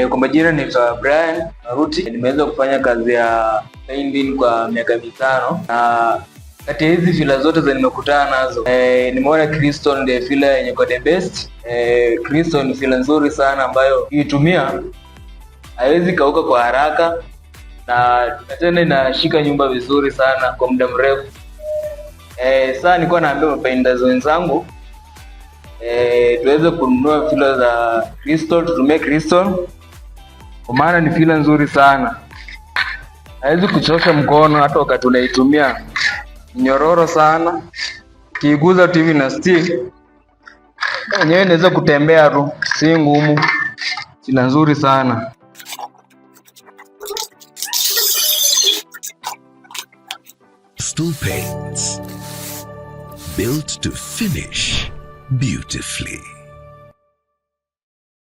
Kwa majina naitwa Brian Maruti. Nimeweza kufanya kazi ya painting kwa miaka 5 na kati ya hizi fila zote za nimekutana nazo, nimeona Crystal ndio fila yenye kwa the best. Crystal ni fila nzuri sana ambayo ukiitumia haiwezi kauka kwa haraka na tena inashika nyumba vizuri sana kwa muda mrefu. Sasa nilikuwa naambia mapainters wenzangu tuweze kununua fila za Crystal, tutumie Crystal kwa maana ni fila nzuri sana. Haiwezi kuchosha mkono hata wakati unaitumia. Nyororo sana. Kiiguza TV na stick. Yenyewe inaweza kutembea tu, si ngumu. Fila nzuri sana. Crystal Paints, built to finish beautifully.